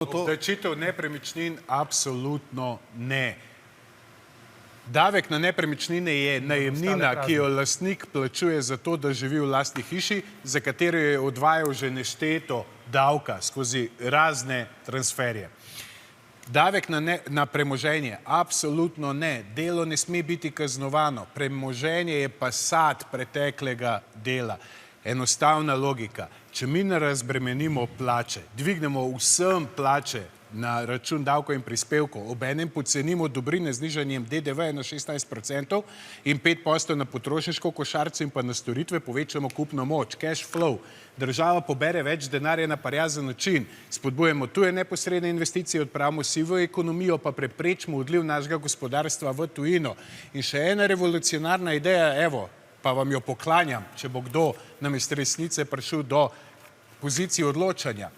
Obdavčitev nepremičnin absolutno ne. Davek na nepremičnine je najemnina, ki jo lastnik plačuje za to, da živi v lastni hiši, za katero je odvajal že nešteto davka skozi razne transferje. Davek na premoženje absolutno ne. Delo ne sme biti kaznovano. Premoženje je pa sad preteklega dela. Enostavna logika. Če mi ne razbremenimo plače, dvignemo vsem plače na račun davkov in prispevkov, obenem pocenimo dobrine z nižanjem DDV na 16% in 5% na potrošniško košarico in pa na storitve, povečamo kupno moč, cash flow. Država pobere več denarja na parjazen način, spodbujamo tuje neposredne investicije, odpravimo sivo ekonomijo, pa preprečimo odliv našega gospodarstva v tujino. In še ena revolucionarna ideja, evo, pa vam jo poklanjam, če bo kdo namesto resnice prišel do pozicije odločanja.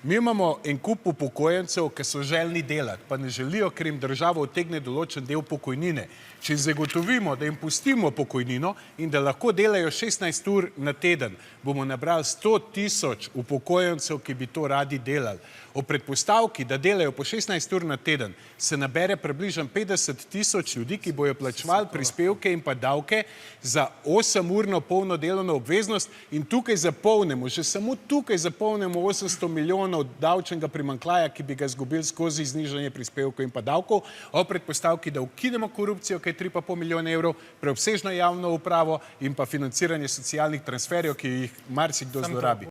Mi imamo en kup upokojencev, ki so željni delati, pa ne želijo, ker jim država odtegne določen del pokojnine. Če zagotovimo, da jim pustimo pokojnino in da lahko delajo 16 ur na teden, bomo nabrali 100 000 upokojencev, ki bi to radi delali. O predpostavki, da delajo po 16 ur na teden, se nabere približno 50 000 ljudi, ki bojo plačevali prispevke in pa davke za 8-urno polno delovno obveznost in tukaj zapolnimo, že samo tukaj zapolnimo 800 milijonov davčnega primanjkljaja, ki bi ga izgubili skozi znižanje prispevkov in pa davkov, o predpostavki, da ukinemo korupcijo, ki je 3,5 milijona evrov, preobsežno javno upravo in pa financiranje socialnih transferjev, ki jih marsikdo zlorabi.